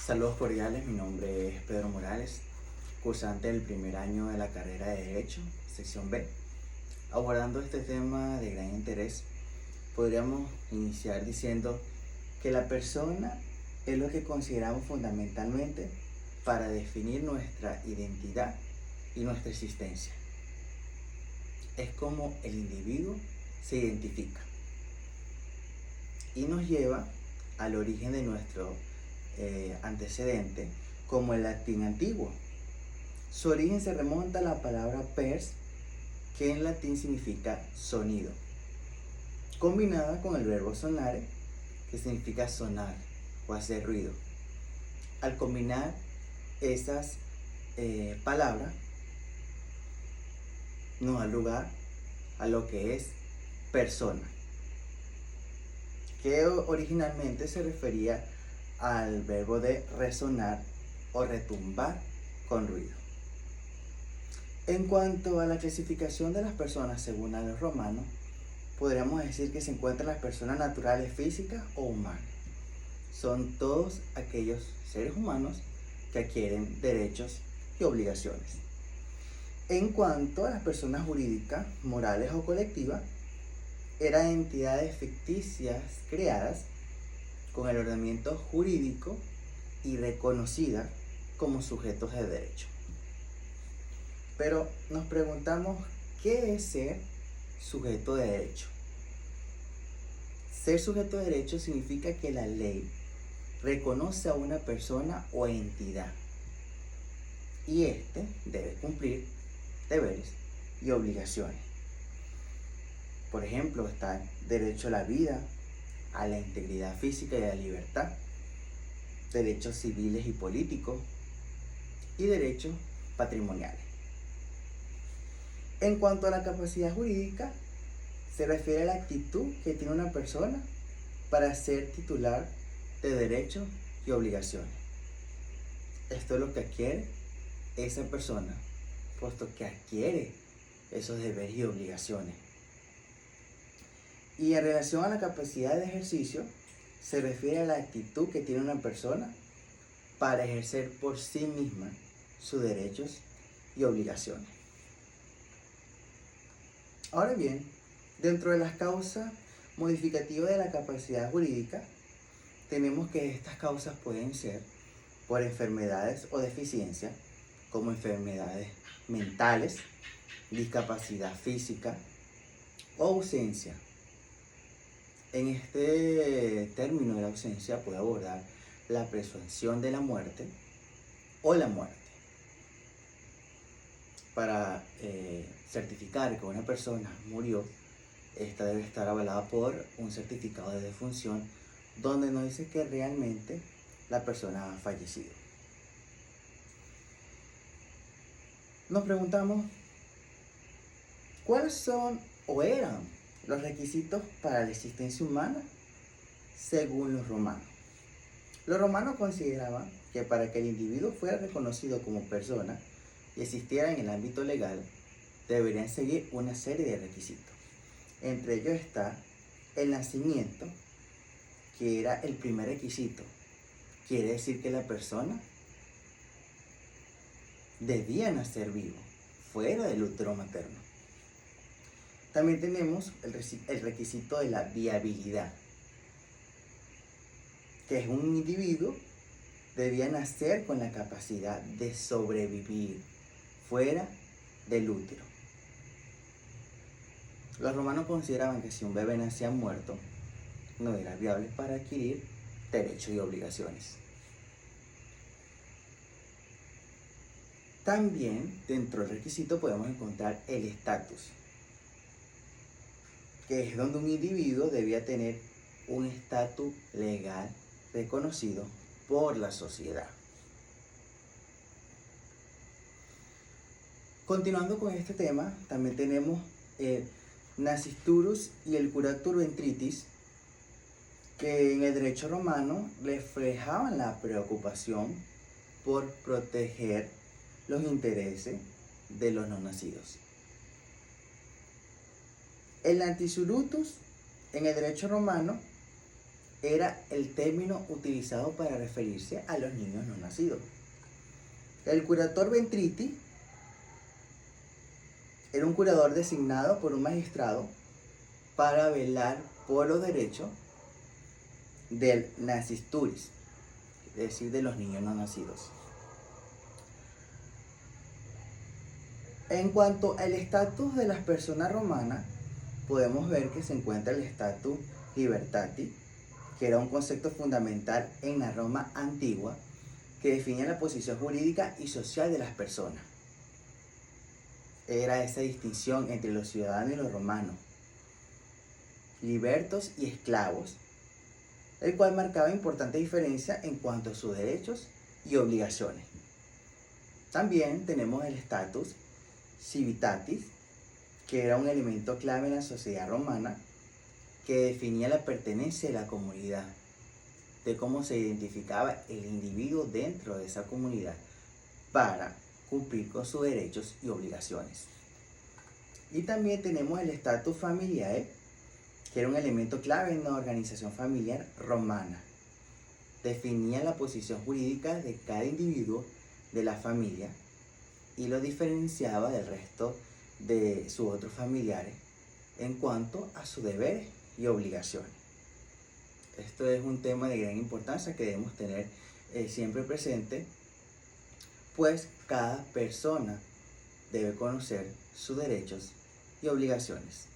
Saludos cordiales, mi nombre es Pedro Morales, cursante del primer año de la carrera de Derecho, sección B. Abordando este tema de gran interés, podríamos iniciar diciendo que la persona es lo que consideramos fundamentalmente para definir nuestra identidad y nuestra existencia. Es como el individuo se identifica y nos lleva al origen de nuestro antecedente, como el latín antiguo. Su origen se remonta a la palabra pers, que en latín significa sonido, combinada con el verbo sonare, que significa sonar o hacer ruido. Al combinar esas palabras, nos da lugar a lo que es persona, que originalmente se refería al verbo de resonar o retumbar con ruido. En cuanto a la clasificación de las personas según a los romanos, podríamos decir que se encuentran las personas naturales físicas o humanas. Son todos aquellos seres humanos que adquieren derechos y obligaciones. En cuanto a las personas jurídicas, morales o colectivas, eran entidades ficticias creadas con el ordenamiento jurídico y reconocidas como sujetos de derecho. Pero nos preguntamos, ¿qué es ser sujeto de derecho? Ser sujeto de derecho significa que la ley reconoce a una persona o entidad y éste debe cumplir deberes y obligaciones. Por ejemplo, está el derecho a la vida, a la integridad física y a la libertad, derechos civiles y políticos y derechos patrimoniales. En cuanto a la capacidad jurídica, se refiere a la actitud que tiene una persona para ser titular de derechos y obligaciones. Esto es lo que adquiere esa persona, puesto que adquiere esos deberes y obligaciones. Y en relación a la capacidad de ejercicio, se refiere a la actitud que tiene una persona para ejercer por sí misma sus derechos y obligaciones. Ahora bien, dentro de las causas modificativas de la capacidad jurídica, tenemos que estas causas pueden ser por enfermedades o deficiencias, como enfermedades mentales, discapacidad física o ausencia. En este término de la ausencia puede abordar la presunción de la muerte o la muerte. Para certificar que una persona murió, esta debe estar avalada por un certificado de defunción donde nos dice que realmente la persona ha fallecido. Nos preguntamos, ¿cuáles son o eran los requisitos para la existencia humana según los romanos? Los romanos consideraban que para que el individuo fuera reconocido como persona y existiera en el ámbito legal, deberían seguir una serie de requisitos. Entre ellos está el nacimiento, que era el primer requisito. Quiere decir que la persona debía nacer vivo, fuera del útero materno. También tenemos el requisito de la viabilidad, que es un individuo debía nacer con la capacidad de sobrevivir fuera del útero. Los romanos consideraban que si un bebé nacía muerto, no era viable para adquirir derechos y obligaciones. También dentro del requisito podemos encontrar el estatus, que es donde un individuo debía tener un estatus legal reconocido por la sociedad. Continuando con este tema, también tenemos el nasciturus y el curatur ventritis, que en el derecho romano reflejaban la preocupación por proteger los intereses de los no nacidos. El antisurutus en el derecho romano era el término utilizado para referirse a los niños no nacidos. El curator ventriti era un curador designado por un magistrado para velar por los derechos del nascisturis, es decir, de los niños no nacidos. En cuanto al estatus de las personas romanas, podemos ver que se encuentra el status libertati, que era un concepto fundamental en la Roma antigua que definía la posición jurídica y social de las personas. Era esa distinción entre los ciudadanos y los romanos, libertos y esclavos, el cual marcaba importante diferencia en cuanto a sus derechos y obligaciones. También tenemos el status civitatis, que era un elemento clave en la sociedad romana que definía la pertenencia de la comunidad, de cómo se identificaba el individuo dentro de esa comunidad para cumplir con sus derechos y obligaciones. Y también tenemos el status familiae, que era un elemento clave en la organización familiar romana. Definía la posición jurídica de cada individuo de la familia y lo diferenciaba del resto de sus otros familiares en cuanto a sus deberes y obligaciones. Esto es un tema de gran importancia que debemos tener siempre presente, pues cada persona debe conocer sus derechos y obligaciones.